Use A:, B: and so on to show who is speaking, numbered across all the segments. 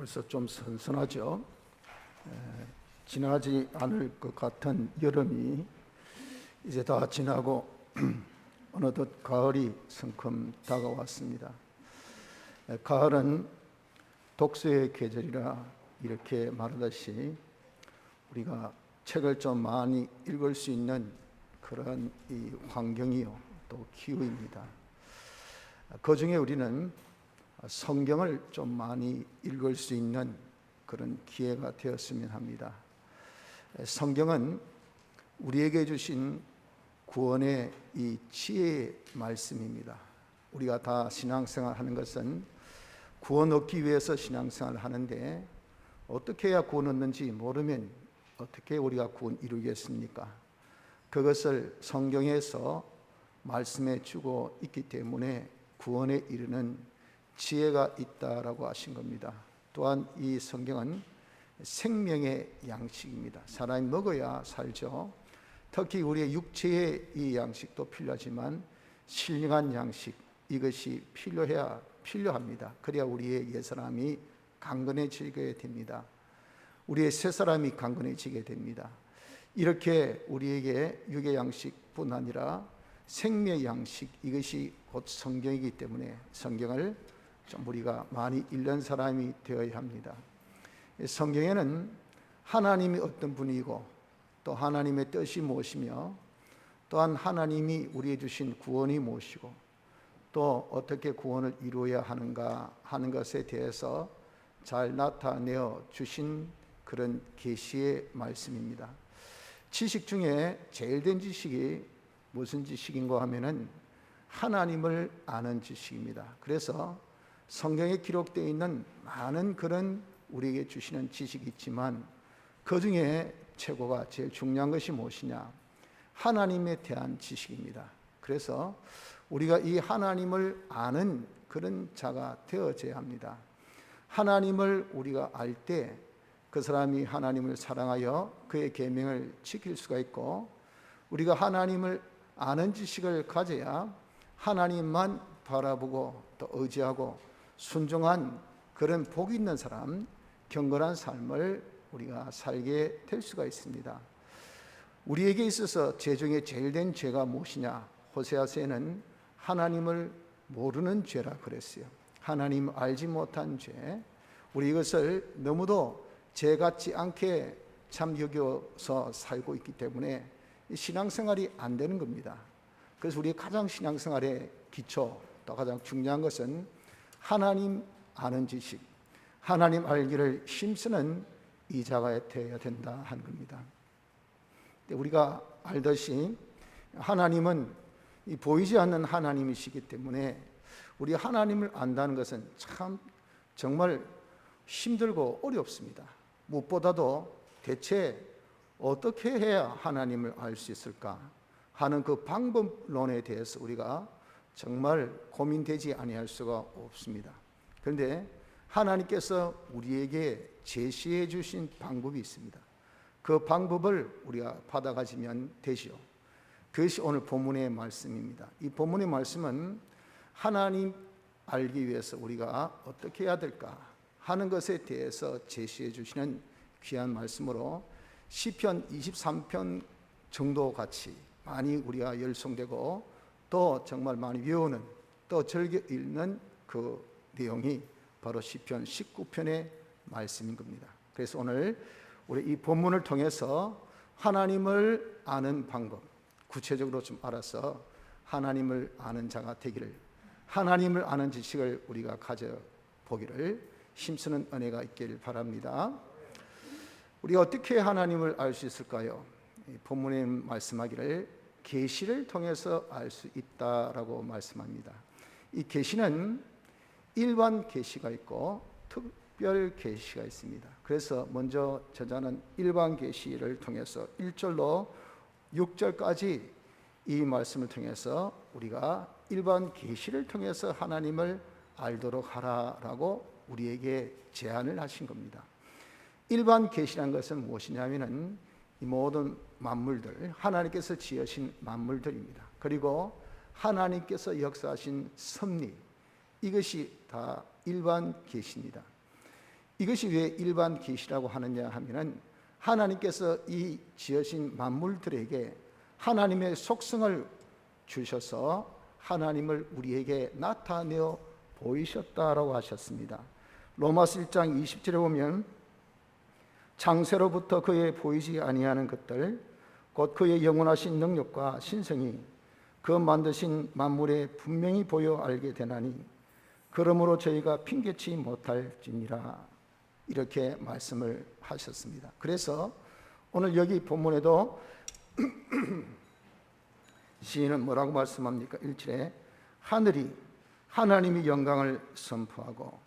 A: 벌써 좀 선선하죠. 지나지 않을 것 같은 여름이 이제 다 지나고 어느덧 가을이 성큼 다가왔습니다. 가을은 독서의 계절이라 이렇게 말하듯이 우리가 책을 좀 많이 읽을 수 있는 그런 이 환경이요 또 기후입니다. 그 중에 우리는 성경을 좀 많이 읽을 수 있는 그런 기회가 되었으면 합니다. 성경은 우리에게 주신 구원의 이 지혜의 말씀입니다. 우리가 다 신앙생활 하는 것은 구원 얻기 위해서 신앙생활을 하는데 어떻게 해야 구원 얻는지 모르면 어떻게 우리가 구원 이루겠습니까? 그것을 성경에서 말씀해 주고 있기 때문에 구원에 이르는 지혜가 있다라고 하신 겁니다. 또한 이 성경은 생명의 양식입니다. 사람이 먹어야 살죠. 특히 우리의 육체의 이 양식도 필요하지만 신령한 양식, 이것이 필요합니다. 그래야 우리의 옛사람이 강건해지게 됩니다. 우리의 새사람이 강건해지게 됩니다. 이렇게 우리에게 육의 양식뿐 아니라 생명의 양식, 이것이 곧 성경이기 때문에 성경을 좀 우리가 많이 읽는 사람이 되어야 합니다. 성경에는 하나님이 어떤 분이고 또 하나님의 뜻이 무엇이며 또한 하나님이 우리에게 주신 구원이 무엇이고 또 어떻게 구원을 이루어야 하는가 하는 것에 대해서 잘 나타내어 주신 그런 계시의 말씀입니다. 지식 중에 제일 된 지식이 무슨 지식인가 하면은 하나님을 아는 지식입니다. 그래서 성경에 기록되어 있는 많은 그런 우리에게 주시는 지식이 있지만 그 중에 최고가 제일 중요한 것이 무엇이냐? 하나님에 대한 지식입니다. 그래서 우리가 이 하나님을 아는 그런 자가 되어져야 합니다. 하나님을 우리가 알 때 그 사람이 하나님을 사랑하여 그의 계명을 지킬 수가 있고 우리가 하나님을 아는 지식을 가져야 하나님만 바라보고 또 의지하고 순종한 그런 복 있는 사람, 경건한 삶을 우리가 살게 될 수가 있습니다. 우리에게 있어서 죄 중에 제일 된 죄가 무엇이냐? 호세아서에는 하나님을 모르는 죄라 그랬어요. 하나님 알지 못한 죄. 우리 이것을 너무도 죄 같지 않게 참 여겨서 살고 있기 때문에 신앙생활이 안 되는 겁니다. 그래서 우리 가장 신앙생활의 기초 또 가장 중요한 것은 하나님 아는 지식, 하나님 알기를 힘쓰는 이 자가 되어야 된다 하는 겁니다. 우리가 알듯이 하나님은 보이지 않는 하나님이시기 때문에 우리 하나님을 안다는 것은 참 정말 힘들고 어렵습니다. 무엇보다도 대체 어떻게 해야 하나님을 알 수 있을까 하는 그 방법론에 대해서 우리가 정말 고민되지 아니할 수가 없습니다. 그런데 하나님께서 우리에게 제시해 주신 방법이 있습니다. 그 방법을 우리가 받아가지면 되지요. 그것이 오늘 본문의 말씀입니다. 이 본문의 말씀은 하나님 알기 위해서 우리가 어떻게 해야 될까 하는 것에 대해서 제시해 주시는 귀한 말씀으로 시편 23편 정도 같이 많이 우리가 열성되고 또 정말 많이 외우는 또 즐겨 읽는 그 내용이 바로 시편 19편의 말씀인 겁니다. 그래서 오늘 우리 이 본문을 통해서 하나님을 아는 방법 구체적으로 좀 알아서 하나님을 아는 자가 되기를, 하나님을 아는 지식을 우리가 가져보기를 힘쓰는 은혜가 있기를 바랍니다. 우리가 어떻게 하나님을 알 수 있을까요? 본문에 말씀하기를 계시를 통해서 알 수 있다라고 말씀합니다. 이 계시는 일반 계시가 있고 특별 계시가 있습니다. 그래서 먼저 저자는 일반 계시를 통해서 1절로 6절까지 이 말씀을 통해서 우리가 일반 계시를 통해서 하나님을 알도록 하라라고 우리에게 제안을 하신 겁니다. 일반 계시라는 것은 무엇이냐면은 이 모든 만물들, 하나님께서 지으신 만물들입니다. 그리고 하나님께서 역사하신 섭리, 이것이 다 일반 계시입니다. 이것이 왜 일반 계시라고 하느냐 하면은 하나님께서 이 지으신 만물들에게 하나님의 속성을 주셔서 하나님을 우리에게 나타내어 보이셨다라고 하셨습니다. 로마서 1장 20절에 보면 창세로부터 그의 보이지 아니하는 것들 곧 그의 영원하신 능력과 신성이 그 만드신 만물에 분명히 보여 알게 되나니 그러므로 저희가 핑계치 못할지니라, 이렇게 말씀을 하셨습니다. 그래서 오늘 여기 본문에도 시인은 뭐라고 말씀합니까? 1절에 하늘이 하나님의 영광을 선포하고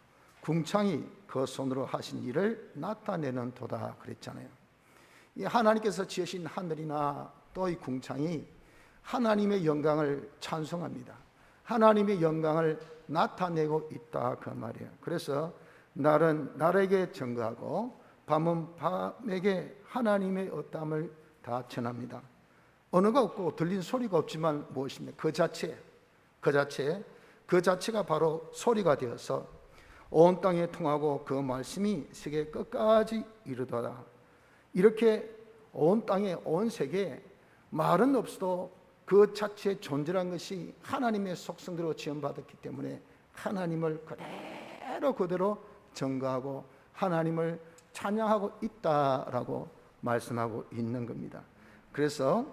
A: 궁창이 그 손으로 하신 일을 나타내는 도다 그랬잖아요. 이 하나님께서 지으신 하늘이나 또 이 궁창이 하나님의 영광을 찬송합니다. 하나님의 영광을 나타내고 있다 그 말이에요. 그래서 날은 날에게 증거하고 밤은 밤에게 하나님의 어떠함을 다 전합니다. 언어가 없고 들린 소리가 없지만 무엇입니까? 그 자체가 바로 소리가 되어서 온 땅에 통하고 그 말씀이 세계 끝까지 이르도다. 이렇게 온 땅에 온 세계에 말은 없어도 그 자체의 존재란 것이 하나님의 속성대로 지음받았기 때문에 하나님을 그대로 증거하고 하나님을 찬양하고 있다라고 말씀하고 있는 겁니다. 그래서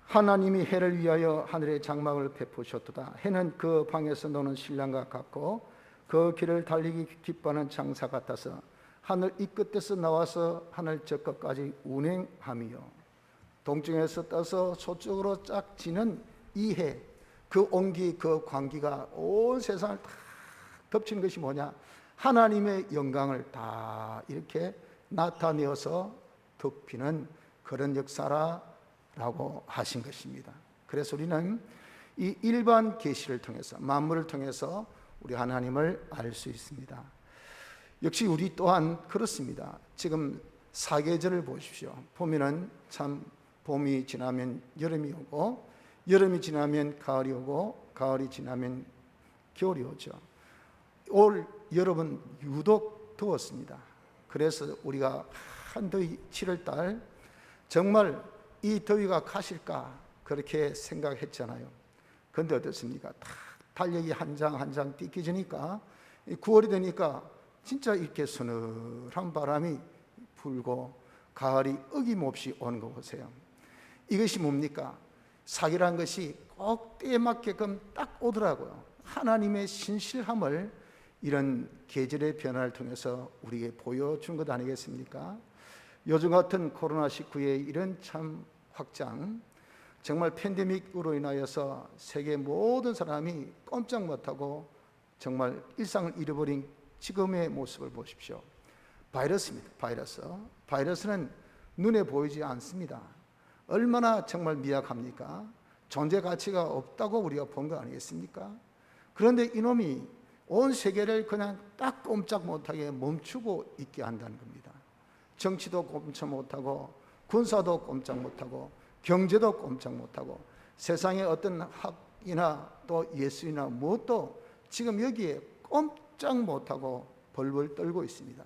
A: 하나님이 해를 위하여 하늘의 장막을 베푸셨도다. 해는 그 방에서 노는 신랑과 같고 그 길을 달리기 기뻐하는 장사 같아서 하늘 이 끝에서 나와서 하늘 저 끝까지 운행하며 동쪽에서 떠서 서쪽으로 쫙 지는 이 해, 그 온기, 그 광기가 온 세상을 다 덮치는 것이 뭐냐? 하나님의 영광을 다 이렇게 나타내어서 덮이는 그런 역사라고 하신 것입니다. 그래서 우리는 이 일반 계시를 통해서 만물을 통해서 우리 하나님을 알 수 있습니다. 역시 우리 또한 그렇습니다. 지금 사계절을 보십시오. 보면은 참 봄이 지나면 여름이 오고 여름이 지나면 가을이 오고 가을이 지나면 겨울이 오죠. 올 여름은 유독 더웠습니다. 그래서 우리가 한더위 7월달 정말 이 더위가 가실까 그렇게 생각했잖아요. 그런데 어떻습니까? 다 달력이 한 장 한 장 띠끼지니까 9월이 되니까 진짜 이렇게 서늘한 바람이 불고 가을이 어김없이 오는 거 보세요. 이것이 뭡니까? 사계란 것이 꼭 때에 맞게끔 딱 오더라고요. 하나님의 신실함을 이런 계절의 변화를 통해서 우리에게 보여준 것 아니겠습니까? 요즘 같은 코로나19의 이런 참 확장, 정말 팬데믹으로 인하여서 세계 모든 사람이 꼼짝 못하고 정말 일상을 잃어버린 지금의 모습을 보십시오. 바이러스입니다. 바이러스는 눈에 보이지 않습니다. 얼마나 정말 미약합니까? 존재 가치가 없다고 우리가 본 거 아니겠습니까? 그런데 이놈이 온 세계를 그냥 딱 꼼짝 못하게 멈추고 있게 한다는 겁니다. 정치도 꼼짝 못하고 군사도 꼼짝 못하고 경제도 꼼짝 못하고 세상의 어떤 학이나 또 예술이나 무엇도 지금 여기에 꼼짝 못하고 벌벌 떨고 있습니다.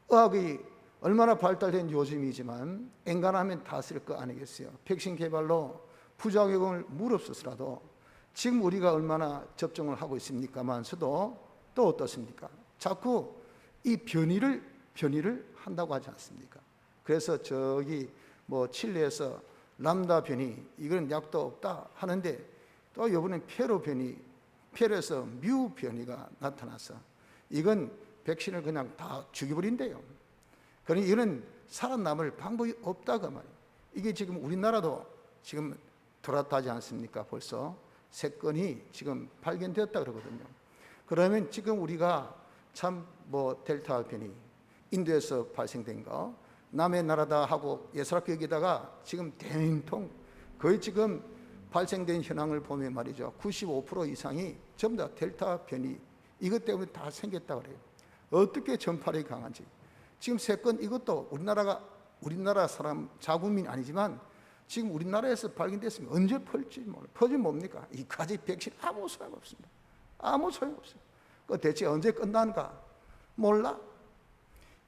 A: 의학이 얼마나 발달된 요즘이지만 엔간하면 다 쓸 거 아니겠어요. 백신 개발로 부작용을 무릅쓰서라도 지금 우리가 얼마나 접종을 하고 있습니까만서도 또 어떻습니까? 자꾸 이 변이를 한다고 하지 않습니까? 그래서 저기 뭐 칠레에서 람다 변이 이건 약도 없다 하는데 또 이번에 페루 변이, 페루에서 뮤 변이가 나타나서 이건 백신을 그냥 다 죽여버린대요. 그러니 이거는 살아남을 방법이 없다고 말이에요. 이게 지금 우리나라도 지금 돌아타지 않습니까? 벌써 3건이 지금 발견되었다 그러거든요. 그러면 지금 우리가 참 뭐 델타 변이 인도에서 발생된 거 남의 나라다 하고 예사롭게 여기다가 지금 대인통 거의 지금 발생된 현황을 보면 말이죠. 95% 이상이 전부 다 델타 변이 이것 때문에 다 생겼다 그래요. 어떻게 전파력이 강한지. 지금 3건 이것도 우리나라 사람 자국민 아니지만 지금 우리나라에서 발견됐으면 언제 퍼질지 몰라요. 퍼지면 뭡니까? 이까지 백신 아무 소용 없습니다. 아무 소용 없어요. 그 대체 언제 끝나는가? 몰라?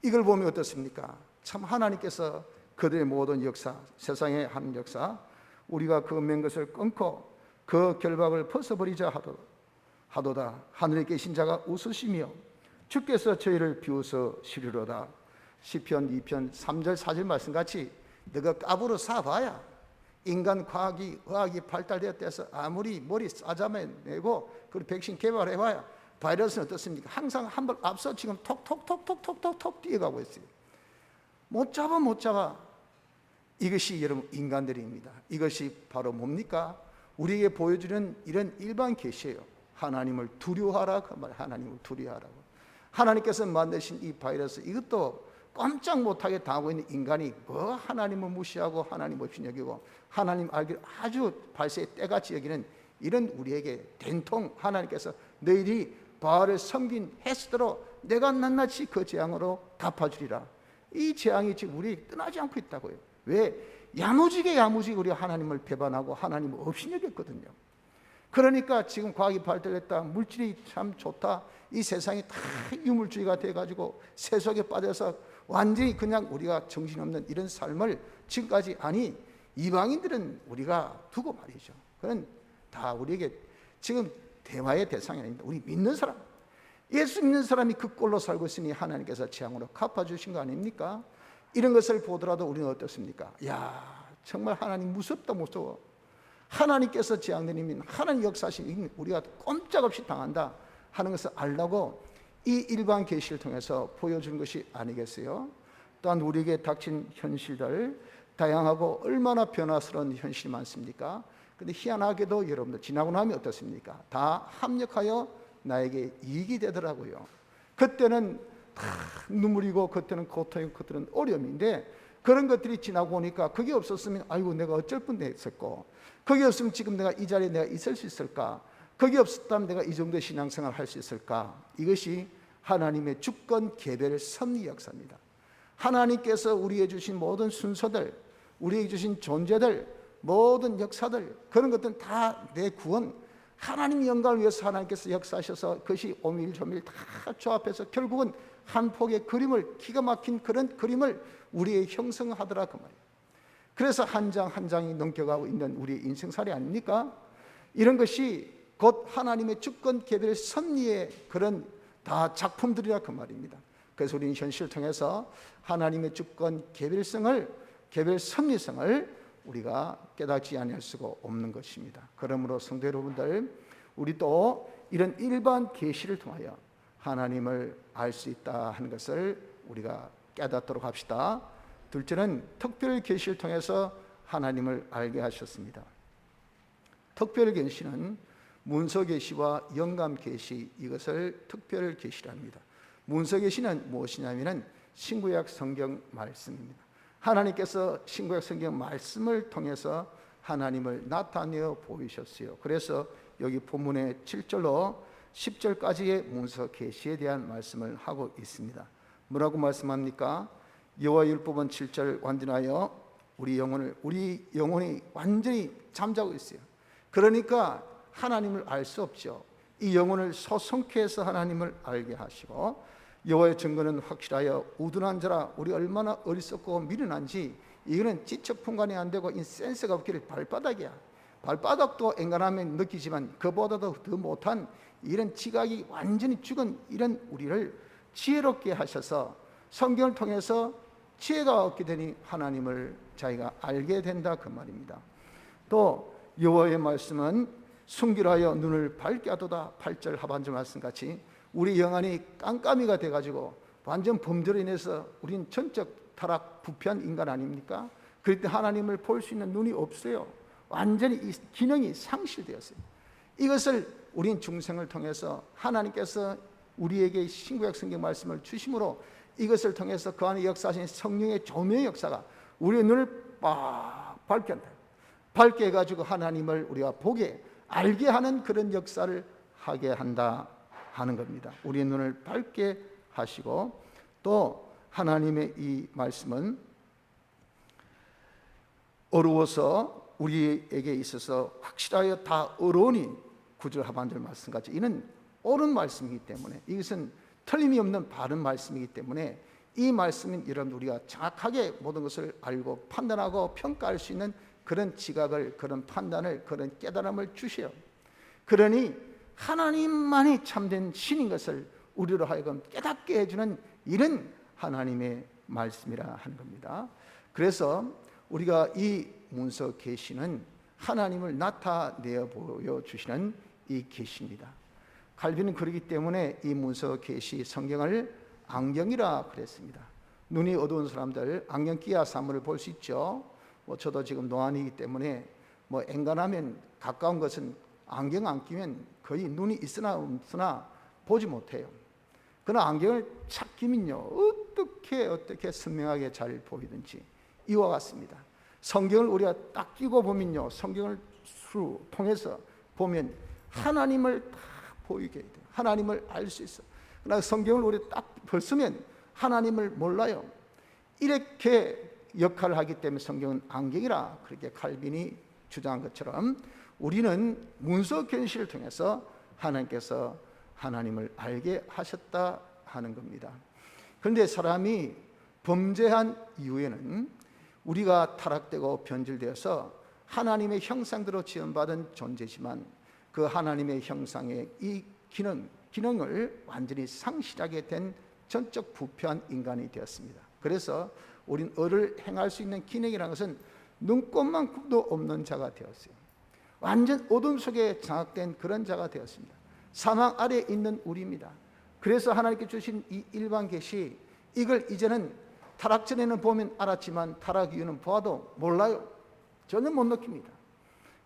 A: 이걸 보면 어떻습니까? 참 하나님께서 그들의 모든 역사, 세상에 하는 역사, 우리가 그 맨 것을 끊고 그 결박을 벗어버리자 하도다. 하늘에 계신 자가 웃으시며 주께서 저희를 비웃어 시리로다. 시편 2편 3절 4절 말씀같이 너가 까불어 사봐야 인간 과학이 의학이 발달되었대서 아무리 머리 싸잡아내고 그리고 백신 개발해봐야 바이러스는 어떻습니까? 항상 한 발 앞서 지금 톡톡톡톡톡톡 뛰어가고 있어요. 못 잡아. 이것이 여러분 인간들입니다. 이것이 바로 뭡니까? 우리에게 보여주는 이런 일반 계시예요. 하나님을 두려워하라 그 말. 하나님을 두려워하라고. 하나님께서 만드신 이 바이러스 이것도 꼼짝 못하게 당하고 있는 인간이 뭐 하나님을 무시하고 하나님 없이 여기고 하나님 알기를 아주 발세의 때같이 여기는 이런 우리에게 된통 하나님께서 너희들이 바알을 섬긴 횟수대로 내가 낱낱이 그 재앙으로 갚아주리라. 이 재앙이 지금 우리 떠나지 않고 있다고요. 왜? 야무지게 우리 하나님을 배반하고 하나님을 없이 여겼거든요. 그러니까 지금 과학이 발달했다, 물질이 참 좋다, 이 세상이 다 유물주의가 돼가지고 세속에 빠져서 완전히 그냥 우리가 정신없는 이런 삶을 지금까지 아니 이방인들은 우리가 두고 말이죠. 그건 다 우리에게 지금 대화의 대상이 아닙니다. 우리 믿는 사람, 예수 믿는 사람이 그 꼴로 살고 있으니 하나님께서 재앙으로 갚아주신 거 아닙니까? 이런 것을 보더라도 우리는 어떻습니까? 야, 정말 하나님 무섭다, 무서워. 하나님께서 재앙 내리면 하나님 역사하신 우리가 꼼짝없이 당한다 하는 것을 알라고 이 일반 계시를 통해서 보여주는 것이 아니겠어요? 또한 우리에게 닥친 현실들 다양하고 얼마나 변화스러운 현실이 많습니까? 근데 희한하게도 여러분들 지나고 나면 어떻습니까? 다 합력하여 나에게 이익이 되더라고요. 그때는 다 눈물이고 그때는 고통이고 그때는 어려움인데 그런 것들이 지나고 오니까 그게 없었으면 아이고 내가 어쩔 뻔했었고 그게 없으면 지금 내가 이 자리에 내가 있을 수 있을까? 그게 없었다면 내가 이 정도의 신앙생활을 할 수 있을까? 이것이 하나님의 주권 개별 섭리 역사입니다. 하나님께서 우리에게 주신 모든 순서들, 우리에게 주신 존재들, 모든 역사들, 그런 것들은 다 내 구원, 하나님 영광을 위해서 하나님께서 역사하셔서 그것이 오밀조밀 다 조합해서 결국은 한 폭의 그림을, 기가 막힌 그런 그림을 우리의 형성하더라 그 말이에요. 그래서 한 장 한 장이 넘겨가고 있는 우리의 인생살이 아닙니까? 이런 것이 곧 하나님의 주권 개별 섭리의 그런 다 작품들이라 그 말입니다. 그래서 우리는 현실을 통해서 하나님의 주권 개별 섭리성을 우리가 깨닫지 아니할 수가 없는 것입니다. 그러므로 성도 여러분들, 우리도 이런 일반 계시를 통하여 하나님을 알 수 있다 하는 것을 우리가 깨닫도록 합시다. 둘째는 특별 계시를 통해서 하나님을 알게 하셨습니다. 특별 계시는 문서 계시와 영감 계시, 이것을 특별 계시라 합니다. 문서 계시는 무엇이냐면은 신구약 성경 말씀입니다. 하나님께서 신구약 성경 말씀을 통해서 하나님을 나타내어 보이셨어요. 그래서 여기 본문의 7절로 10절까지의 문서 계시에 대한 말씀을 하고 있습니다. 뭐라고 말씀합니까? 여호와 율법은 7절 완전하여 우리 영혼이 완전히 잠자고 있어요. 그러니까 하나님을 알 수 없죠. 이 영혼을 소성케 해서 하나님을 알게 하시고, 여호와의 증거는 확실하여 우둔한 자라. 우리 얼마나 어리석고 미련한지, 이거는 지척풍간이 안 되고 이 센스가 없기를 발바닥이야. 발바닥도 앵간하면 느끼지만 그보다도 더 못한 이런 지각이 완전히 죽은 이런 우리를 지혜롭게 하셔서 성경을 통해서 지혜가 얻게 되니 하나님을 자기가 알게 된다 그 말입니다. 또 여호와의 말씀은 순결하여 눈을 밝게 하도다. 8절 하반절 말씀같이 우리 영안이 깜깜이가 돼가지고 완전 범죄로 인해서 우린 전적 타락 부패한 인간 아닙니까? 그럴 때 하나님을 볼 수 있는 눈이 없어요. 완전히 이 기능이 상실되었어요. 이것을 우린 중생을 통해서 하나님께서 우리에게 신구약 성경 말씀을 주심으로 이것을 통해서 그 안에 역사하신 성령의 조명의 역사가 우리의 눈을 빡 밝게 한다. 밝게 해가지고 하나님을 우리가 보게 알게 하는 그런 역사를 하게 한다 하는 겁니다. 우리의 눈을 밝게 하시고, 또 하나님의 이 말씀은 어려워서 우리에게 있어서 확실하여 다 어려우니 9절 하반절 말씀같이 이는 옳은 말씀이기 때문에 이것은 틀림이 없는 바른 말씀이기 때문에 이 말씀은 여러분 우리가 정확하게 모든 것을 알고 판단하고 평가할 수 있는 그런 지각을, 그런 판단을, 그런 깨달음을 주시오. 그러니 하나님만이 참된 신인 것을 우리로 하여금 깨닫게 해주는 이런 하나님의 말씀이라 하는 겁니다. 그래서 우리가 이 문서 계시는 하나님을 나타내어 보여주시는 이 계시입니다. 칼빈은 그렇기 때문에 이 문서 계시 성경을 안경이라 그랬습니다. 눈이 어두운 사람들 안경 끼야 사물을 볼 수 있죠. 저도 지금 노안이기 때문에 엔간하면 가까운 것은 안경 안 끼면 거의 눈이 있으나 없으나 보지 못해요. 그러나 안경을 착 끼면요 어떻게 선명하게 잘 보이든지 이와 같습니다. 성경을 우리가 딱 끼고 보면요, 성경을 통해서 보면 하나님을 다 보이게 돼요. 하나님을 알 수 있어. 그러나 성경을 우리 딱 벗으면 하나님을 몰라요. 이렇게 역할을 하기 때문에 성경은 안경이라 그렇게 칼빈이 주장한 것처럼 우리는 문서 계시를 통해서 하나님께서 하나님을 알게 하셨다 하는 겁니다. 그런데 사람이 범죄한 이후에는 우리가 타락되고 변질되어서 하나님의 형상대로 지음받은 존재지만 그 하나님의 형상의 이 기능을 완전히 상실하게 된 전적 부패한 인간이 되었습니다. 그래서 우린 을을 행할 수 있는 기능이라는 것은 눈꼽만큼도 없는 자가 되었어요. 완전 어둠 속에 장악된 그런 자가 되었습니다. 사망 아래에 있는 우리입니다. 그래서 하나님께 주신 이 일반 계시, 이걸 이제는 타락 전에는 보면 알았지만 타락 이후는 보아도 몰라요. 전혀 못 느낍니다.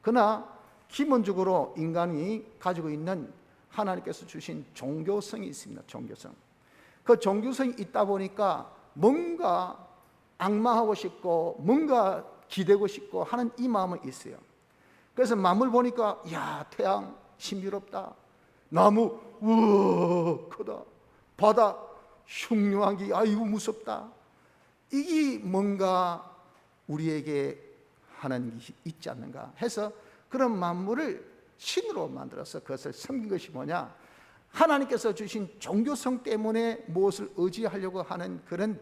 A: 그러나 기본적으로 인간이 가지고 있는 하나님께서 주신 종교성이 있습니다. 종교성. 그 종교성이 있다 보니까 뭔가 악마하고 싶고 뭔가 기대고 싶고 하는 이 마음은 있어요. 그래서 만물 보니까 야 태양 신비롭다, 나무 우와 크다, 바다 흉흉한 게 아이고 무섭다. 이게 뭔가 우리에게 하는 것이 있지 않는가 해서 그런 만물을 신으로 만들어서 그것을 섬긴 것이 뭐냐, 하나님께서 주신 종교성 때문에 무엇을 의지하려고 하는 그런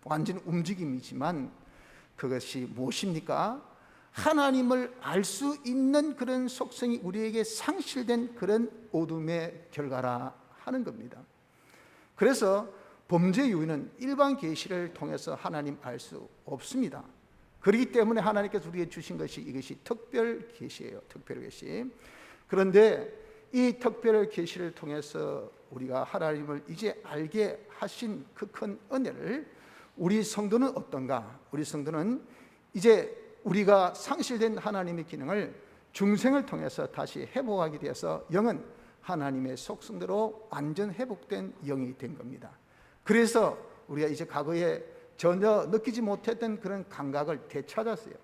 A: 완전 움직임이지만 그것이 무엇입니까? 하나님을 알 수 있는 그런 속성이 우리에게 상실된 그런 어둠의 결과라 하는 겁니다. 그래서 범죄 이후에는 일반 계시를 통해서 하나님 알 수 없습니다. 그렇기 때문에 하나님께서 우리에게 주신 것이 이것이 특별 계시예요. 특별 계시. 그런데 이 특별 계시를 통해서 우리가 하나님을 이제 알게 하신 그 큰 은혜를 우리 성도는 어떤가? 우리 성도는 이제 우리가 상실된 하나님의 기능을 중생을 통해서 다시 회복하게 되어서 영은 하나님의 속성대로 완전 회복된 영이 된 겁니다. 그래서 우리가 이제 과거에 전혀 느끼지 못했던 그런 감각을 되찾았어요.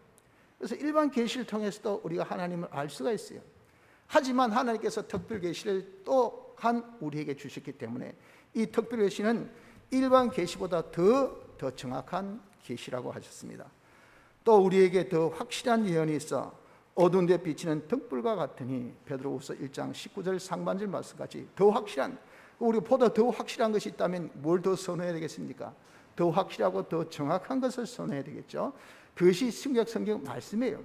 A: 그래서 일반 계시를 통해서도 우리가 하나님을 알 수가 있어요. 하지만 하나님께서 특별 계시를 또한 우리에게 주셨기 때문에 이 특별 계시는 일반 계시보다 더 정확한 계시라고 하셨습니다. 또 우리에게 더 확실한 예언이 있어 어두운 데 비치는 등불과 같으니, 베드로후서 1장 19절 상반절 말씀까지 더 확실한, 우리가 보다 더 확실한 것이 있다면 뭘 더 선호해야 되겠습니까? 더 확실하고 더 정확한 것을 선호해야 되겠죠. 그것이 신약 성경 말씀이에요.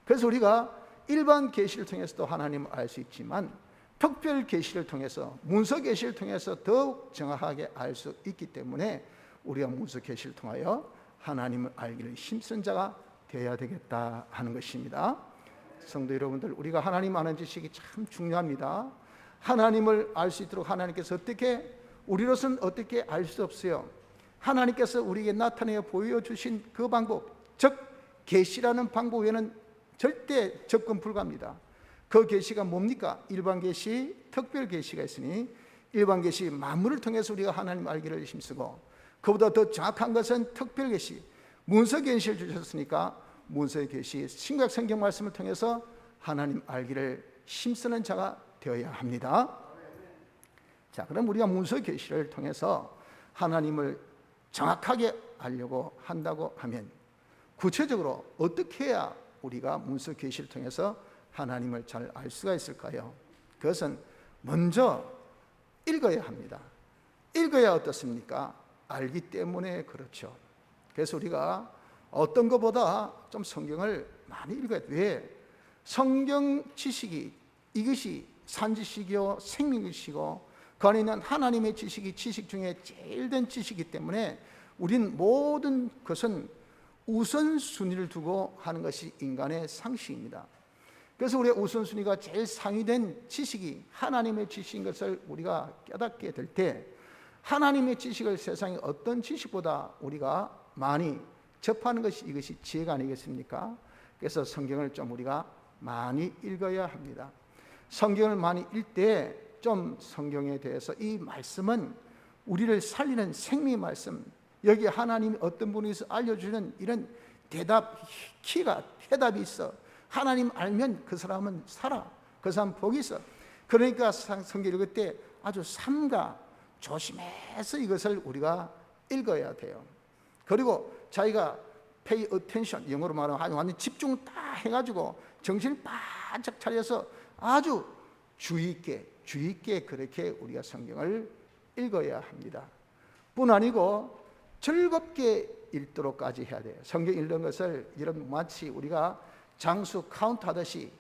A: 그래서 우리가 일반 계시를 통해서도 하나님을 알 수 있지만 특별 계시를 통해서, 문서 계시를 통해서 더욱 정확하게 알 수 있기 때문에 우리가 문서 계시를 통하여 하나님을 알기를 힘쓴 자가 되어야 되겠다 하는 것입니다. 성도 여러분들, 우리가 하나님 아는 지식이 참 중요합니다. 하나님을 알 수 있도록 하나님께서 어떻게, 우리로서는 어떻게 알 수 없어요. 하나님께서 우리에게 나타내어 보여주신 그 방법, 즉 계시라는 방법 외에는 절대 접근 불가합니다. 그 계시가 뭡니까? 일반 계시, 특별 계시가 있으니 일반 계시 만물을 통해서 우리가 하나님 알기를 힘쓰고, 그보다 더 정확한 것은 특별 계시, 문서 계시를 주셨으니까 문서 계시, 신약 성경 말씀을 통해서 하나님 알기를 힘쓰는 자가 되어야 합니다. 자, 그럼 우리가 문서 계시를 통해서 하나님을 정확하게 알려고 한다고 하면 구체적으로 어떻게 해야 우리가 문서 계시를 통해서 하나님을 잘 알 수가 있을까요? 그것은 먼저 읽어야 합니다. 읽어야 어떻습니까? 알기 때문에 그렇죠. 그래서 우리가 어떤 것보다 좀 성경을 많이 읽어야 돼요. 왜? 성경 지식이 이것이 산지식이요 생명이시고 그 안에 있는 하나님의 지식이 지식 중에 제일 된 지식이기 때문에 우린 모든 것은 우선순위를 두고 하는 것이 인간의 상식입니다. 그래서 우리의 우선순위가 제일 상위된 지식이 하나님의 지식인 것을 우리가 깨닫게 될 때 하나님의 지식을 세상의 어떤 지식보다 우리가 많이 접하는 것이 이것이 지혜가 아니겠습니까? 그래서 성경을 좀 우리가 많이 읽어야 합니다. 성경을 많이 읽을 때 좀 성경에 대해서 이 말씀은 우리를 살리는 생명의 말씀, 여기 하나님이 어떤 분에서 알려주는 이런 해답이 있어. 하나님 알면 그 사람은 살아, 그 사람 복이 있어. 그러니까 성경 읽을 때 아주 삼가 조심해서 이것을 우리가 읽어야 돼요. 그리고 자기가 pay attention, 영어로 말하면 완전 집중 다 해가지고 정신을 바짝 차려서 아주 주의 있게 그렇게 우리가 성경을 읽어야 합니다. 뿐 아니고 즐겁게 읽도록까지 해야 돼요. 성경 읽는 것을 이런 마치 우리가 장수 카운트하듯이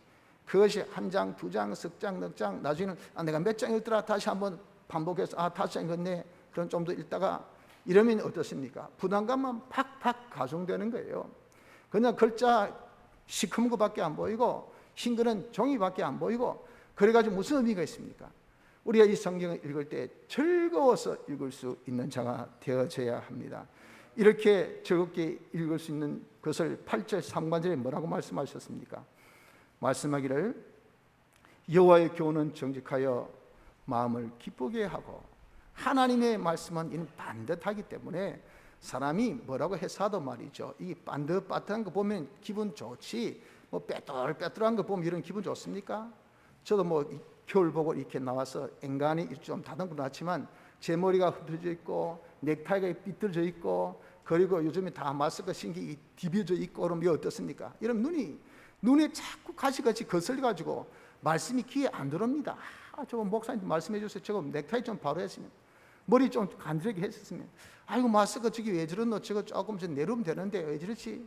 A: 그것이 한 장, 두 장, 석 장, 넉 장, 나중에는 내가 몇 장 읽더라 다시 한번 반복해서 다섯 장 읽었네. 그럼 좀 더 읽다가 이러면 어떻습니까? 부담감만 팍팍 가중되는 거예요. 그냥 글자 시커먼 것밖에 안 보이고 흰 거는 종이밖에 안 보이고 그래가지고 무슨 의미가 있습니까? 우리가 이 성경을 읽을 때 즐거워서 읽을 수 있는 자가 되어져야 합니다. 이렇게 즐겁게 읽을 수 있는 것을 8절 3관절에 뭐라고 말씀하셨습니까? 말씀하기를 여호와의 교훈은 정직하여 마음을 기쁘게 하고 하나님의 말씀은 이는 반듯하기 때문에 사람이 뭐라고 해서도 말이죠. 이 반듯반듯한 거 보면 기분 좋지. 뭐 빼뚤빼뚤한 거 보면 이런 기분 좋습니까? 저도 뭐 겨울 보고 이렇게 나와서 앵간히 좀 다듬고 났지만 제 머리가 흩어져 있고 넥타이가 삐뚤어져 있고 그리고 요즘에 다 마스크 신기 디벼져 있고 그러면 어떻습니까? 이런 눈에 자꾸 가시같이 거슬려가지고 말씀이 귀에 안 들어옵니다. 저거 목사님 말씀해 주세요. 저거 넥타이 좀 바로 했으면 머리 좀 간지럽게 했었으면 아이고 마스크 저기 왜 저러노? 저거 조금 좀 내려오면 되는데 왜 저렇지?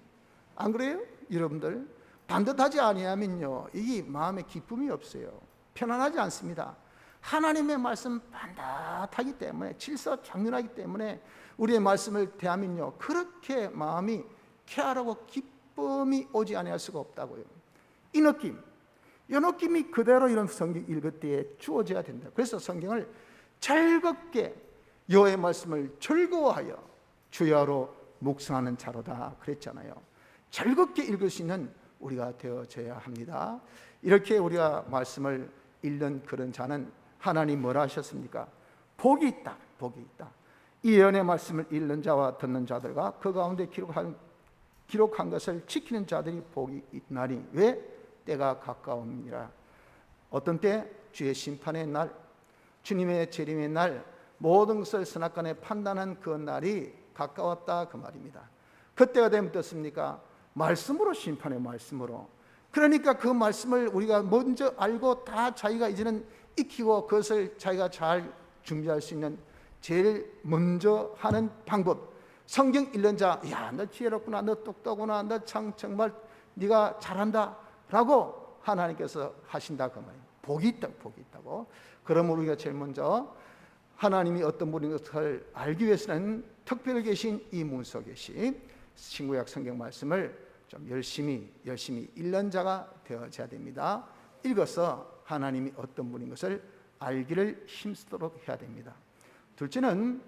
A: 안 그래요? 여러분들 반듯하지 아니하면요 이게 마음에 기쁨이 없어요. 편안하지 않습니다. 하나님의 말씀 반듯하기 때문에 질서장연하기 때문에 우리의 말씀을 대하면요 그렇게 마음이 쾌활하고 기쁨이 오지 아니할 수가 없다고요. 이 느낌이 그대로 이런 성경 읽을 때에 주어져야 된다. 그래서 성경을 즐겁게 여호와의 말씀을 즐거워하여 주야로 묵상하는 자로다 그랬잖아요. 즐겁게 읽을 수 있는 우리가 되어져야 합니다. 이렇게 우리가 말씀을 읽는 그런 자는 하나님 뭐라 하셨습니까? 복이 있다. 이 예언의 말씀을 읽는 자와 듣는 자들과 그 가운데 기록한 것을 지키는 자들이 복이 있나니 왜? 때가 가까움이라. 어떤 때? 주의 심판의 날, 주님의 재림의 날, 모든 것을 선악간에 판단한 그 날이 가까웠다 그 말입니다. 그때가 되면 어떻습니까? 말씀으로 심판의 말씀으로. 그러니까 그 말씀을 우리가 먼저 알고 다 자기가 이제는 익히고 그것을 자기가 잘 준비할 수 있는 제일 먼저 하는 방법. 성경 읽는 자, 야, 너 지혜롭구나, 너 똑똑하구나, 너 참 정말 네가 잘한다 라고 하나님께서 하신다 그 말이에요. 복이 있다고. 그러므로 우리가 제일 먼저 하나님이 어떤 분인 것을 알기 위해서는 특별히 계신 이 문서 계신 신구약 성경 말씀을 좀 열심히 읽는 자가 되어져야 됩니다. 읽어서 하나님이 어떤 분인 것을 알기를 힘쓰도록 해야 됩니다. 둘째는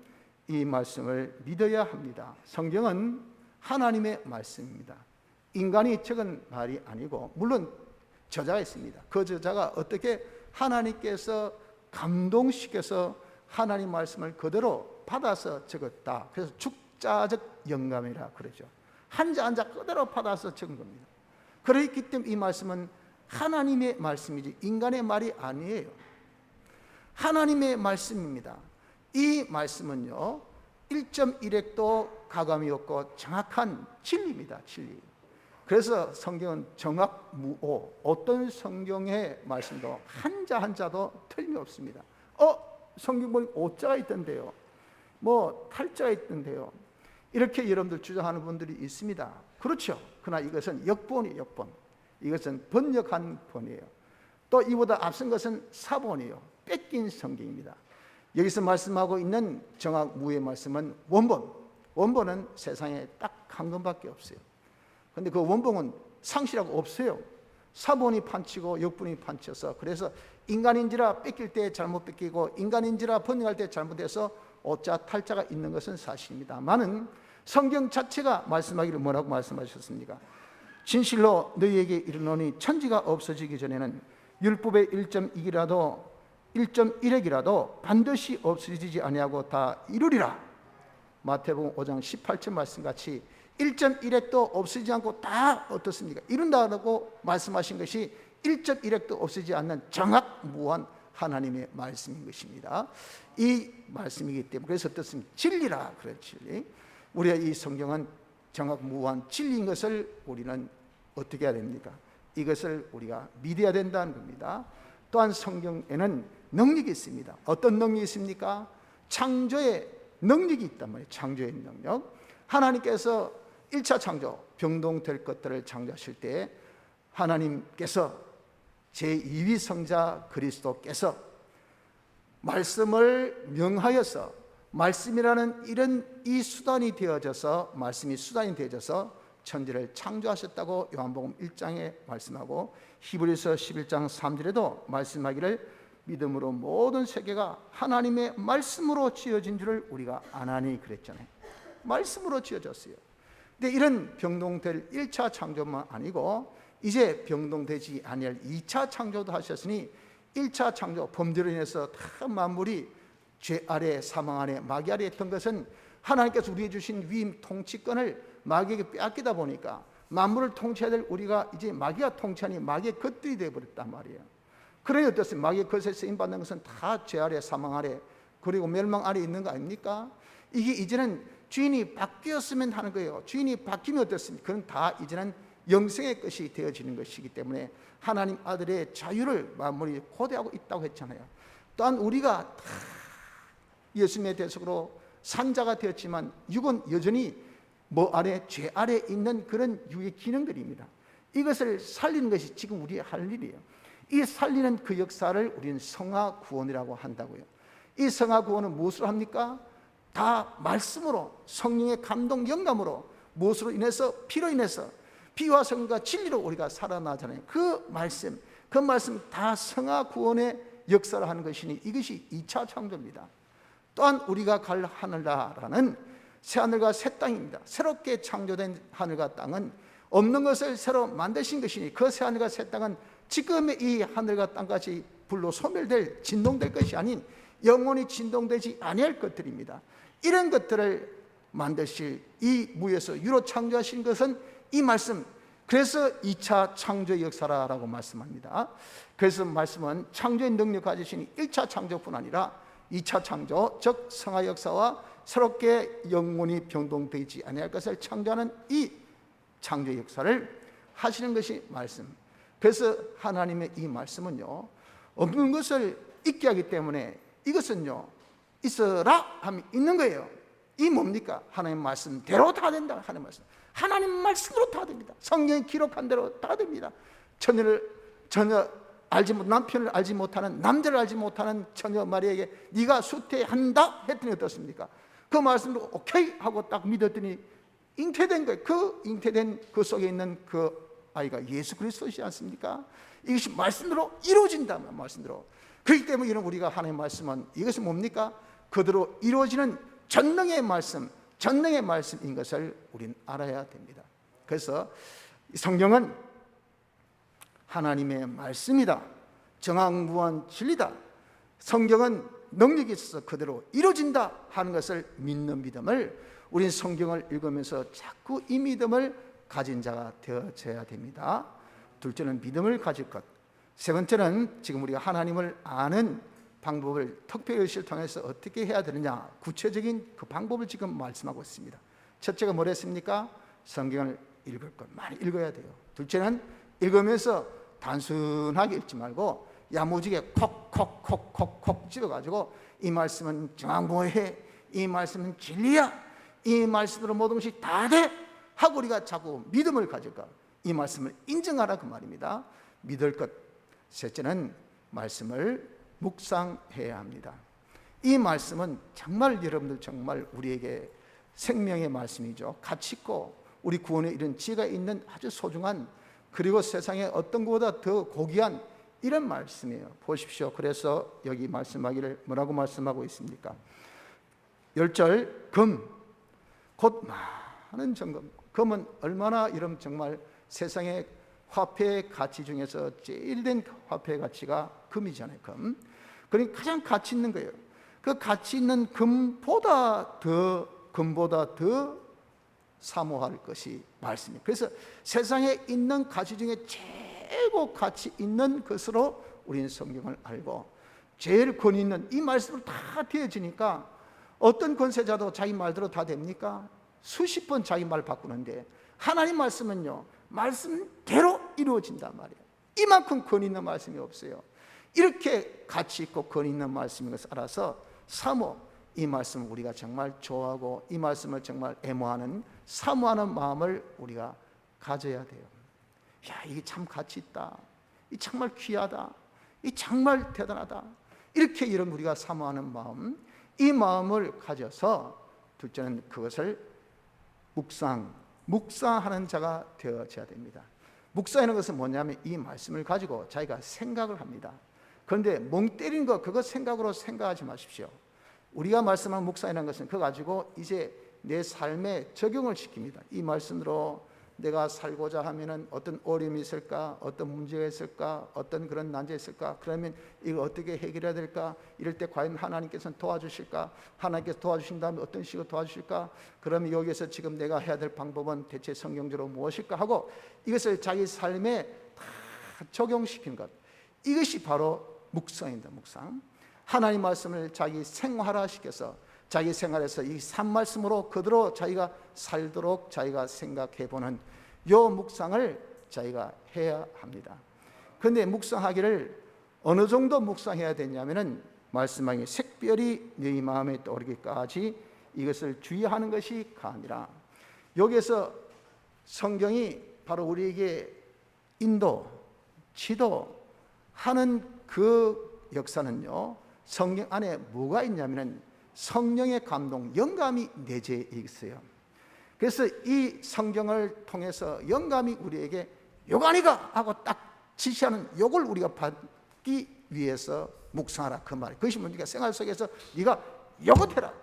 A: 이 말씀을 믿어야 합니다. 성경은 하나님의 말씀입니다. 인간이 적은 말이 아니고 물론 저자가 있습니다. 그 저자가 어떻게 하나님께서 감동시켜서 하나님 말씀을 그대로 받아서 적었다. 그래서 축자적 영감이라 그러죠. 한자 한자 그대로 받아서 적은 겁니다. 그렇기 때문에 이 말씀은 하나님의 말씀이지 인간의 말이 아니에요. 하나님의 말씀입니다. 이 말씀은요 1.1핵도 가감이 없고 정확한 진리입니다. 진리. 그래서 성경은 정확무오, 어떤 성경의 말씀도 한자 한자도 틀림없습니다. 성경 보니 오자가 있던데요, 뭐 탈자가 있던데요, 이렇게 여러분들 주장하는 분들이 있습니다. 그렇죠. 그러나 이것은 역본이에요. 역본. 이것은 번역한 본이에요. 또 이보다 앞선 것은 사본이에요. 뺏긴 성경입니다. 여기서 말씀하고 있는 정확무의 말씀은 원본은 세상에 딱 한 권밖에 없어요. 그런데 그 원본은 상실하고 없어요. 사본이 판치고 역본이 판쳐서, 그래서 인간인지라 뺏길 때 잘못 뺏기고 인간인지라 번역할 때 잘못해서 오자 탈자가 있는 것은 사실입니다만은 성경 자체가 말씀하기를 뭐라고 말씀하셨습니까? 진실로 너희에게 이르노니 천지가 없어지기 전에는 율법의 1.1획이라도 반드시 없어지지 아니하고 다 이루리라. 마태복음 5장 18절 말씀같이 1.1획도 없어지지 않고 다 어떻습니까? 이룬다고 말씀하신 것이 1.1획도 없어지지 않는 정확무한 하나님의 말씀인 것입니다. 이 말씀이기 때문에 그래서 어떻습니까? 진리라 그래. 진리. 우리가 이 성경은 정확무한 진리인 것을 우리는 어떻게 해야 됩니까? 이것을 우리가 믿어야 된다는 겁니다. 또한 성경에는 능력이 있습니다. 어떤 능력이 있습니까? 창조의 능력이 있단 말이에요. 창조의 능력. 하나님께서 1차 창조, 병동될 것들을 창조하실 때 하나님께서 제2위 성자 그리스도께서 말씀을 명하여서, 말씀이라는 이 수단이 되어져서, 말씀이 수단이 되어져서 천지를 창조하셨다고 요한복음 1장에 말씀하고, 히브리서 11장 3절에도 말씀하기를 믿음으로 모든 세계가 하나님의 말씀으로 지어진 줄을 우리가 아나니 그랬잖아요. 말씀으로 지어졌어요. 근데 이런 병동될 1차 창조만 아니고 이제 병동되지 아니할 2차 창조도 하셨으니 1차 창조, 범죄로 인해서 다 만물이 죄 아래, 사망 아래, 마귀 아래 있던 것은 하나님께서 우리에게 주신 위임 통치권을 마귀에게 빼앗기다 보니까 만물을 통치해야 될 우리가 이제 마귀가 통치하니 마귀의 것들이 되어버렸단 말이에요. 그러니 어떻습니까? 마귀의 것에 쓰임받는 것은 다 죄 아래, 사망 아래, 그리고 멸망 아래 있는 거 아닙니까? 이게 이제는 주인이 바뀌었으면 하는 거예요. 주인이 바뀌면 어떻습니까? 그건 다 이제는 영생의 것이 되어지는 것이기 때문에 하나님 아들의 자유를 만물이 고대하고 있다고 했잖아요. 또한 우리가 다 예수님의 대속으로 산자가 되었지만 육은 여전히 뭐 아래, 죄 아래 있는 그런 육의 기능들입니다. 이것을 살리는 것이 지금 우리의 할 일이에요. 이 살리는 그 역사를 우리는 성화 구원이라고 한다고요. 이 성화 구원은 무엇을 합니까? 다 말씀으로, 성령의 감동 영감으로, 무엇으로 인해서? 피로 인해서, 피와 성과 진리로 우리가 살아나잖아요. 그 말씀 다 성화 구원의 역사를 하는 것이니 이것이 2차 창조입니다. 또한 우리가 갈 하늘나라는 새하늘과 새 땅입니다. 새롭게 창조된 하늘과 땅은 없는 것을 새로 만드신 것이니 그 새하늘과 새 땅은 지금의 이 하늘과 땅까지 불로 소멸될, 진동될 것이 아닌 영원히 진동되지 아니할 것들입니다. 이런 것들을 만드실 이 무에서 유로 창조하신 것은 이 말씀, 그래서 2차 창조 역사라고 말씀합니다. 그래서 말씀은 창조의 능력 가지신 1차 창조뿐 아니라 2차 창조, 즉 성화 역사와 새롭게 영원히 변동되지 아니할 것을 창조하는 이 창조 역사를 하시는 것이 말씀. 그래서 하나님의 이 말씀은요, 없는 것을 있게 하기 때문에 이것은요, 있어라 하면 있는 거예요. 이 뭡니까? 하나님 말씀대로 다 된다. 하나님 말씀, 하나님 말씀으로 다 됩니다. 성경이 기록한 대로 다 됩니다. 전혀 알지 못, 남편을 알지 못하는, 남자를 알지 못하는 처녀 마리아에게 네가 수태한다 했더니 어떻습니까? 그 말씀으로 오케이 하고 딱 믿었더니 잉태된 거예요. 그 잉태된 그 속에 있는 그 아이가 예수 그리스도이지 않습니까? 이것이 말씀대로 이루어진다. 말씀대로. 그렇기 때문에 이런 우리가 하나님의 말씀은 이것이 뭡니까? 그대로 이루어지는 전능의 말씀, 전능의 말씀인 것을 우리는 알아야 됩니다. 그래서 성경은 하나님의 말씀이다. 정확무한 진리다. 성경은 능력이 있어서 그대로 이루어진다 하는 것을 믿는 믿음을, 우리는 성경을 읽으면서 자꾸 이 믿음을 가진 자가 되어져야 됩니다. 둘째는 믿음을 가질 것. 세 번째는 지금 우리가 하나님을 아는 방법을 특별의식을 통해서 어떻게 해야 되느냐, 구체적인 그 방법을 지금 말씀하고 있습니다. 첫째가 뭐랬습니까? 성경을 읽을 것, 많이 읽어야 돼요. 둘째는 읽으면서 단순하게 읽지 말고 야무지게 콕콕콕콕콕 집어가지고 이 말씀은 정확무해, 이 말씀은 진리야, 이 말씀으로 모든 것이 다 돼 하고 우리가 자꾸 믿음을 가질까? 이 말씀을 인정하라 그 말입니다. 믿을 것. 셋째는 말씀을 묵상해야 합니다. 이 말씀은 정말 여러분들 정말 우리에게 생명의 말씀이죠. 가치 있고 우리 구원에 이른 지혜가 있는 아주 소중한, 그리고 세상에 어떤 것보다 더 고귀한 이런 말씀이에요. 보십시오. 그래서 여기 말씀하기를 뭐라고 말씀하고 있습니까? 10절 금, 곧 많은 정금. 금은 얼마나 여러분 정말 세상의 화폐의 가치 중에서 제일 된 화폐의 가치가 금이잖아요. 금. 그러니까 가장 가치 있는 거예요. 그 가치 있는 금보다 더 사모할 것이 말씀이에요. 그래서 세상에 있는 가치 중에 최고 가치 있는 것으로 우리는 성경을 알고, 제일 권위 있는 이 말씀으로 다 되어지니까 어떤 권세자도 자기 말대로 다 됩니까? 수십 번 자기 말 바꾸는데 하나님 말씀은요, 말씀대로 이루어진단 말이에요. 이만큼 권위 있는 말씀이 없어요. 이렇게 가치 있고 권위 있는 말씀인 것을 알아서 이 말씀을 우리가 정말 좋아하고 이 말씀을 정말 애모하는, 사모하는 마음을 우리가 가져야 돼요. 야, 이게 참 가치 있다, 이 정말 귀하다, 이 정말 대단하다, 이렇게 이런 우리가 사모하는 마음, 이 마음을 가져서 둘째는 그것을 묵상하는 자가 되어져야 됩니다. 묵상하는 것은 뭐냐면 이 말씀을 가지고 자기가 생각을 합니다. 그런데 멍 때리는 거, 그거 생각으로 생각하지 마십시오. 우리가 말씀하는 묵상이라는 것은 그거 가지고 이제 내 삶에 적용을 시킵니다. 이 말씀으로 내가 살고자 하면은 어떤 어려움이 있을까, 어떤 문제가 있을까, 어떤 그런 난제가 있을까, 그러면 이거 어떻게 해결해야 될까, 이럴 때 과연 하나님께서는 도와주실까, 하나님께서 도와주신다면 어떤 식으로 도와주실까, 그러면 여기서 지금 내가 해야 될 방법은 대체 성경적으로 무엇일까 하고 이것을 자기 삶에 다 적용시킨 것, 이것이 바로 묵상입니다. 묵상. 하나님 말씀을 자기 생활화시켜서 자기 생활에서 이 산 말씀으로 그대로 자기가 살도록 자기가 생각해보는 요 묵상을 자기가 해야 합니다. 그런데 묵상하기를 어느 정도 묵상해야 되냐면은 말씀하기 색별이 네 마음에 떠오르기까지 이것을 주의하는 것이 아니라, 여기에서 성경이 바로 우리에게 인도, 지도하는 그 역사는요, 성경 안에 뭐가 있냐면은 성령의 감동, 영감이 내재해 있어요. 그래서 이 성경을 통해서 영감이 우리에게 요거 아니가 하고 딱 지시하는 요걸 우리가 받기 위해서 묵상하라 그 말이에요. 그것이 뭡니까? 생활 속에서 네가 요거 해라,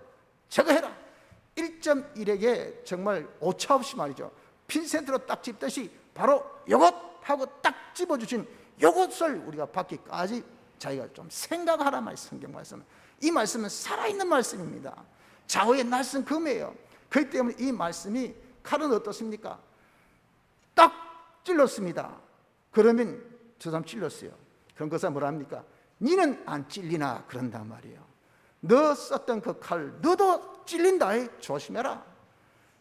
A: 저거 해라, 1.1에게 정말 오차없이 말이죠, 핀센트로 딱 집듯이 바로 요것 하고 딱 집어주신 요것을 우리가 받기까지 자기가 좀 생각하라 말이에요. 성경 말씀은, 이 말씀은 살아있는 말씀입니다. 좌우의 날선 금이에요. 그렇기 때문에 이 말씀이, 칼은 어떻습니까? 딱 찔렀습니다. 그러면 저 사람 찔렀어요. 그럼 그 사람 뭐라 합니까? 니는 안 찔리나 그런단 말이에요. 너 썼던 그 칼 너도 찔린다, 조심해라.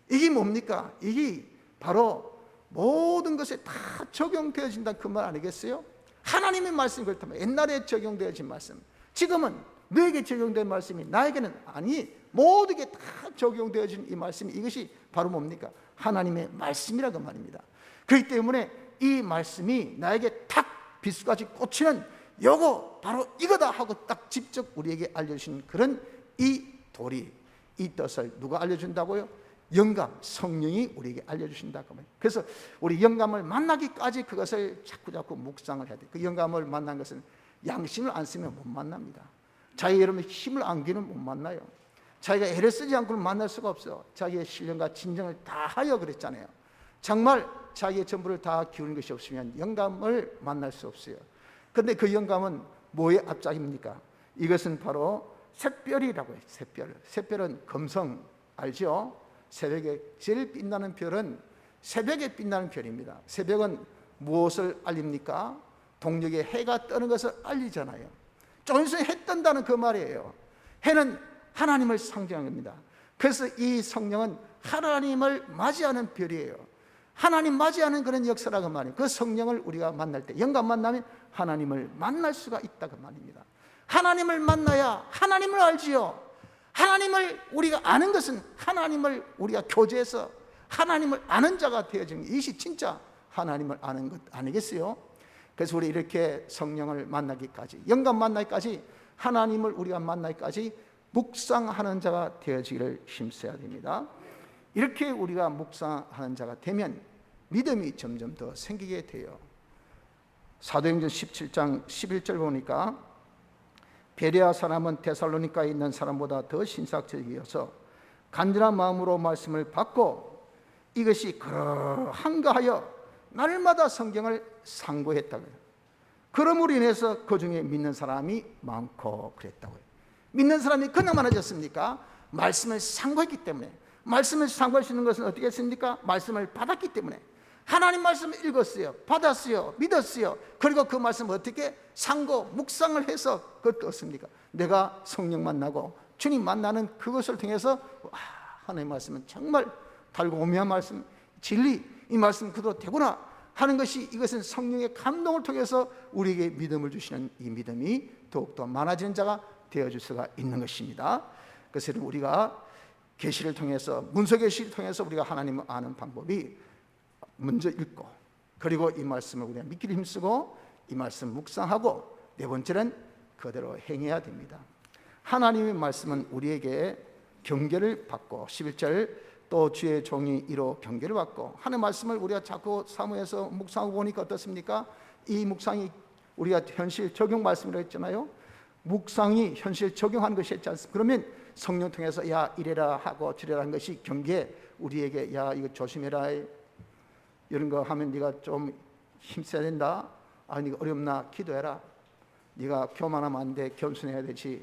A: 이게 뭡니까? 이게 바로 모든 것에 다 적용되어진다는 그 말 아니겠어요? 하나님의 말씀이 그렇다면 옛날에 적용되어진 말씀, 지금은 너에게 적용된 말씀이 나에게는 아니, 모두에게 다 적용되어진 이 말씀이, 이것이 바로 뭡니까? 하나님의 말씀이라고 말입니다. 그렇기 때문에 이 말씀이 나에게 탁 비수같이 꽂히는 요거 바로 이거다 하고 딱 직접 우리에게 알려주신 그런 이 도리, 이 뜻을 누가 알려준다고요? 영감, 성령이 우리에게 알려주신다고 말이에요. 그래서 우리 영감을 만나기까지 그것을 자꾸 묵상을 해야 돼요. 그 영감을 만난 것은 양심을 안 쓰면 못 만납니다. 자기 여러분 힘을 안 기는 못 만나요. 자기가 애를 쓰지 않고는 만날 수가 없어요. 자기의 신령과 진정을 다 하여 그랬잖아요. 정말 자기의 전부를 다 기울인 것이 없으면 영감을 만날 수 없어요. 그런데 그 영감은 뭐의 앞짝입니까? 이것은 바로 샛별이라고 해요. 샛별. 샛별은 금성 알죠? 새벽에 제일 빛나는 별은 새벽에 빛나는 별입니다. 새벽은 무엇을 알립니까? 동력의 해가 뜨는 것을 알리잖아요. 조금 있으면 해 뜬다는 그 말이에요. 해는 하나님을 상징하는 겁니다. 그래서 이 성령은 하나님을 맞이하는 별이에요. 하나님 맞이하는 그런 역사라고 말이에요. 그 성령을 우리가 만날 때, 영감 만나면 하나님을 만날 수가 있다고 말입니다. 하나님을 만나야 하나님을 알지요. 하나님을 우리가 아는 것은 하나님을 우리가 교제해서 하나님을 아는 자가 되어지는 이것이 진짜 하나님을 아는 것 아니겠어요? 그래서 우리 이렇게 성령을 만나기까지, 영감 만나기까지, 하나님을 우리가 만나기까지 묵상하는 자가 되어지기를 힘써야 됩니다. 이렇게 우리가 묵상하는 자가 되면 믿음이 점점 더 생기게 돼요. 사도행전 17장 11절 보니까 베레아 사람은 데살로니가에 있는 사람보다 더 신학적이어서 간절한 마음으로 말씀을 받고 이것이 그러한가 하여 날마다 성경을 상고했다고요. 그러므로 인해서 그 중에 믿는 사람이 많고 그랬다고요. 믿는 사람이 그냥 많아졌습니까? 말씀을 상고했기 때문에. 말씀을 상고할 수 있는 것은 어떻게 했습니까? 말씀을 받았기 때문에. 하나님 말씀을 읽었어요, 받았어요, 믿었어요. 그리고 그 말씀을 어떻게 상고 묵상을 해서 그것도 어떻습니까? 내가 성령 만나고 주님 만나는 그것을 통해서 하나님의 말씀은 정말 달고 오묘한 말씀, 진리, 이 말씀 그대로 되구나 하는 것이, 이것은 성령의 감동을 통해서 우리에게 믿음을 주시는 이 믿음이 더욱더 많아지는 자가 되어줄 수가 있는 것입니다. 그래서 우리가 계시를 통해서, 문서 계시를 통해서 우리가 하나님을 아는 방법이 먼저 읽고, 그리고 이 말씀을 우리가 믿기를 힘쓰고 이 말씀 묵상하고, 네 번째는 그대로 행해야 됩니다. 하나님의 말씀은 우리에게 경계를 받고, 11절 또 주의 종이 이로 경계를 받고 하는 말씀을 우리가 자꾸 사모해서 묵상하고 보니까 어떻습니까? 이 묵상이 우리가 현실 적용 말씀이라고 했잖아요. 묵상이 현실 적용하는 것이 있지 않습니까? 그러면 성령 통해서 야 이래라 하고 저래라 하는 것이 경계, 우리에게 야 이거 조심해라, 이런 거 하면 네가 좀 힘써야 된다. 네가 어렵나 기도해라. 네가 교만하면 안 돼. 겸손해야 되지.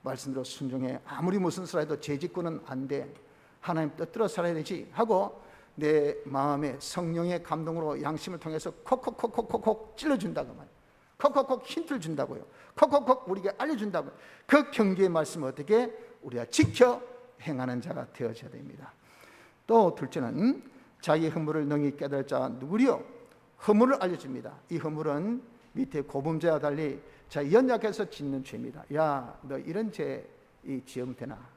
A: 말씀대로 순종해. 아무리 무슨 소리라도 죄짓고는 안 돼. 하나님 뜻대로 살아야 되지 하고 내 마음에 성령의 감동으로 양심을 통해서 콕콕콕콕콕 찔러준다고 말이에요. 콕콕콕 힌트를 준다고요. 콕콕콕 우리에게 알려준다고요. 그 경계의 말씀을 어떻게 우리가 지켜 행하는 자가 되어져야 됩니다. 또 둘째는 자기 허물을 능히 깨달을 자가 누구리요? 허물을 알려줍니다. 이 허물은 밑에 고범죄와 달리 자 연약해서 짓는 죄입니다. 야 너 이런 죄 지으면 되나?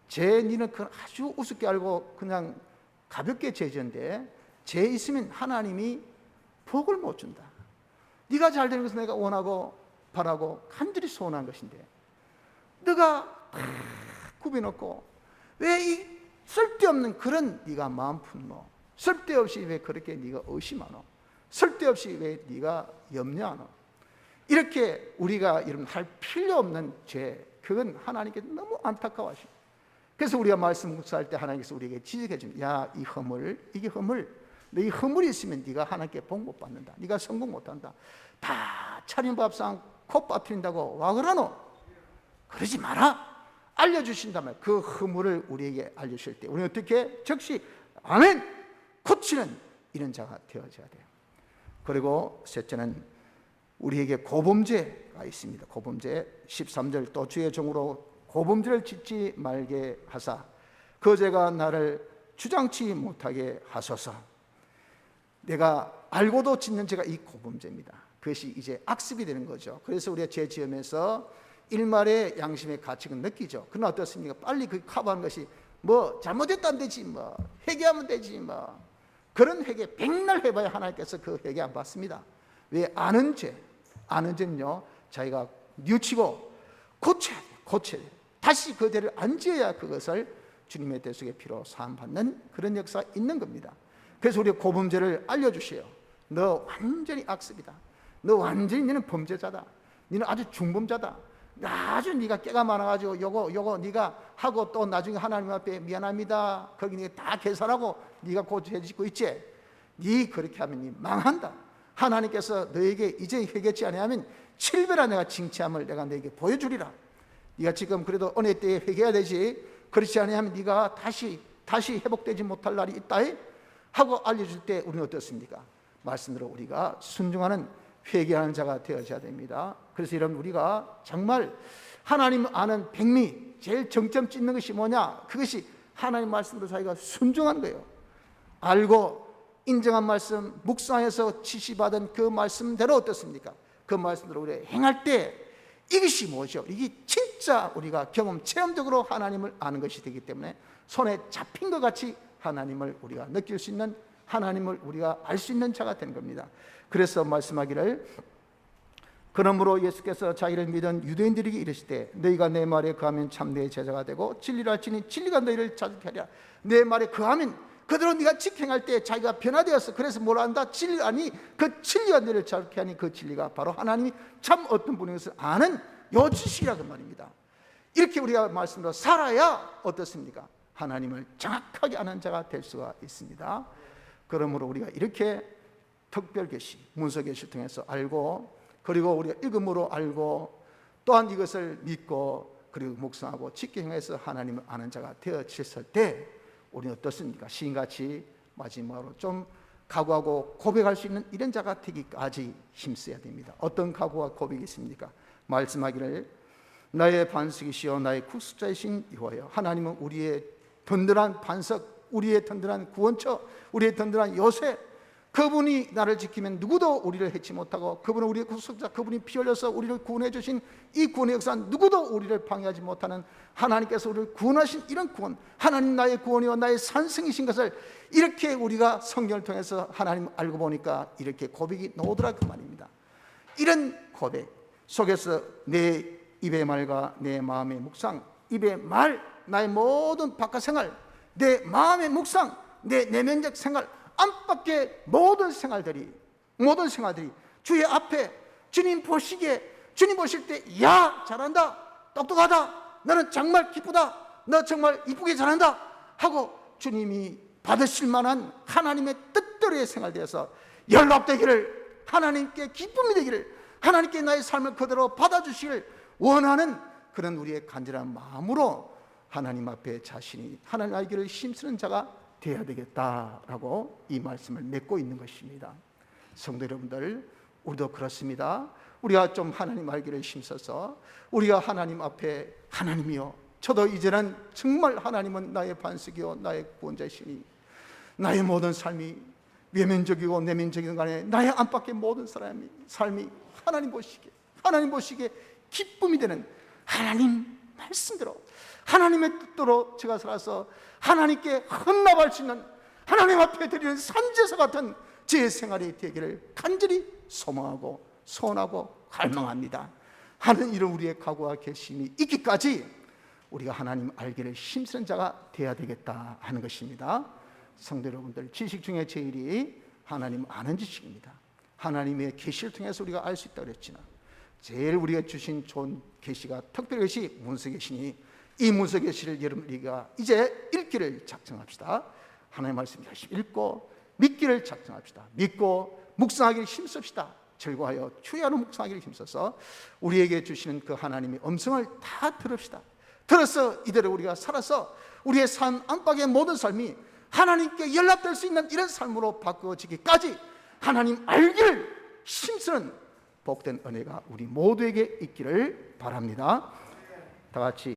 A: 죄 니는 그건 아주 우습게 알고 그냥 가볍게 죄지는데, 죄 있으면 하나님이 복을 못 준다. 네가 잘 되는 것은 내가 원하고 바라고 간절히 소원한 것인데 네가 다 굽여놓고 왜 이 쓸데없는 그런 네가 마음 품노? 쓸데없이 왜 그렇게 네가 의심하노? 쓸데없이 왜 네가 염려하노? 이렇게 우리가 이런 할 필요 없는 죄, 그건 하나님께 너무 안타까워하십니다. 그래서 우리가 말씀 묵상할 때 하나님께서 우리에게 지적해 줍니다. 야, 이 허물, 이게 허물. 너 이 허물이 있으면 네가 하나님께 복 못 받는다. 네가 성공 못 한다. 다 차린 밥상 콧 빠뜨린다고 와 그러노? 그러지 마라. 알려주신다면 그 허물을 우리에게 알려주실 때 우리는 어떻게 즉시 아멘 고치는 이런 자가 되어져야 돼요. 그리고 셋째는 우리에게 고범죄가 있습니다. 고범죄 13절 또 주의 종으로 고범죄를 짓지 말게 하사 그 죄가 나를 주장치 못하게 하소서. 내가 알고도 짓는 죄가 이 고범죄입니다. 그것이 이제 악습이 되는 거죠. 그래서 우리가 죄 지으면서 일말의 양심의 가책은 느끼죠. 그러나 어떻습니까? 빨리 그 커버하는 것이 뭐 잘못했다면 되지, 뭐 회개하면 되지, 뭐 그런 회개 백날 해봐야 하나님께서 그 회개 안 받습니다. 왜? 아는 죄는요 자기가 뉘우치고 고쳐야 돼요. 다시 그 죄를 안 지어야 그것을 주님의 대속의 피로 사함받는 그런 역사가 있는 겁니다. 그래서 우리가 고범죄를 알려주세요. 너 완전히 악습이다. 너 완전히 너는 범죄자다. 너는 아주 중범자다. 아주 네가 깨가 많아가지고 요거 네가 하고 또 나중에 하나님 앞에 미안합니다. 거기 네가 다 계산하고 네가 고죄 짓고 있지. 네 그렇게 하면 네 망한다. 하나님께서 너에게 이제 회개치 아니하면 7배나 내가 징치함을 내가 너에게 보여주리라. 네가 지금 그래도 은혜 때에 회개해야 되지. 그렇지 아니하면 네가 다시 회복되지 못할 날이 있다 하고 알려줄 때 우리는 어떻습니까? 말씀대로 우리가 순종하는 회개하는 자가 되어져야 됩니다. 그래서 여러분 우리가 정말 하나님 아는 백미 제일 정점 찍는 것이 뭐냐? 그것이 하나님 말씀으로 자기가 순종한 거예요. 알고 인정한 말씀 묵상해서 지시받은 그 말씀대로 어떻습니까? 그 말씀대로 우리 행할 때 이것이 뭐죠? 이게 진짜 우리가 경험 체험적으로 하나님을 아는 것이 되기 때문에 손에 잡힌 것 같이 하나님을 우리가 느낄 수 있는, 하나님을 우리가 알 수 있는 자가 된 겁니다. 그래서 말씀하기를, 그러므로 예수께서 자기를 믿은 유대인들에게 이르시되 너희가 내 말에 거하면 참 내 제자가 되고 진리를 알지니 진리가 너희를 자유케 하리라. 내 말에 거하면 그대로 네가 직행할 때 자기가 변화되었어. 그래서 뭘 안다? 진리 아니, 그 진리가 너희를 자유케 하니 그 진리가 바로 하나님이 참 어떤 분인 것을 아는 요 지식이라고 말입니다. 이렇게 우리가 말씀으로 살아야 어떻습니까? 하나님을 정확하게 아는 자가 될 수가 있습니다. 그러므로 우리가 이렇게 특별계시, 문서계시를 통해서 알고, 그리고 우리가 읽음으로 알고, 또한 이것을 믿고 그리고 묵상하고 직행해서 하나님을 아는 자가 되어졌을 때 우리는 어떻습니까? 시인같이 마지막으로 좀 각오하고 고백할 수 있는 이런 자가 되기까지 힘써야 됩니다. 어떤 각오와 고백이 있습니까? 말씀하기를, 나의 반석이시여 나의 구속자이신 여호와여, 하나님은 우리의 든든한 반석, 우리의 든든한 구원처, 우리의 든든한 요새, 그분이 나를 지키면 누구도 우리를 해치 못하고, 그분은 우리의 구속자, 그분이 피 흘려서 우리를 구원해 주신 이 구원의 역사, 누구도 우리를 방해하지 못하는 하나님께서 우리를 구원하신 이런 구원, 하나님 나의 구원이요 나의 산성이신 것을 이렇게 우리가 성경을 통해서 하나님 알고 보니까 이렇게 고백이 나오더라 그 말입니다. 이런 고백 속에서 내 입의 말과 내 마음의 묵상, 입의 말, 나의 모든 바깥 생활, 내 마음의 묵상, 내 내면적 생활, 안팎의 모든 생활들이 주의 앞에 주님 보시기에, 주님 보실 때 야 잘한다, 똑똑하다, 너는 정말 기쁘다, 너 정말 이쁘게 잘한다 하고 주님이 받으실 만한 하나님의 뜻대로의 생활되어서 연락되기를, 하나님께 기쁨이 되기를, 하나님께 나의 삶을 그대로 받아주시기를 원하는 그런 우리의 간절한 마음으로 하나님 앞에 자신이 하나님 알기를 힘쓰는 자가 되어야 되겠다라고 이 말씀을 맺고 있는 것입니다. 성도 여러분들, 우리도 그렇습니다. 우리가 좀 하나님 알기를 힘써서 우리가 하나님 앞에, 하나님이요 저도 이제는 정말 하나님은 나의 반석이요 나의 구원자이시니 나의 모든 삶이 외면적이고 내면적이든 간에 나의 안팎의 모든 삶이 하나님 보시기에 기쁨이 되는 하나님 말씀대로, 하나님의 뜻대로 제가 살아서 하나님께 헌납할 수 있는, 하나님 앞에 드리는 산제사 같은 제 생활이 되기를 간절히 소망하고 소원하고 갈망합니다. 하는 이런 우리의 각오와 결심이 있기까지 우리가 하나님 알기를 힘쓰는 자가 되어야 되겠다 하는 것입니다. 성도 여러분들, 지식 중에 제일이 하나님 아는 지식입니다. 하나님의 계시를 통해서 우리가 알 수 있다고 그랬지만 제일 우리가 주신 좋은 계시가, 특별 계시 문서계시니 이 문서계시를 여러분 우리가 이제 읽기를 작정합시다. 하나님의 말씀 열심히 읽고 믿기를 작정합시다. 믿고 묵상하기를 힘씁시다. 즐거워하여 추야로 묵상하기를 힘써서 우리에게 주시는 그 하나님의 음성을 다 들읍시다. 들어서 이대로 우리가 살아서 우리의 삶 안팎의 모든 삶이 하나님께 연락될 수 있는 이런 삶으로 바꾸어지기까지 하나님 알기를 힘쓰는 복된 은혜가 우리 모두에게 있기를 바랍니다. 다 같이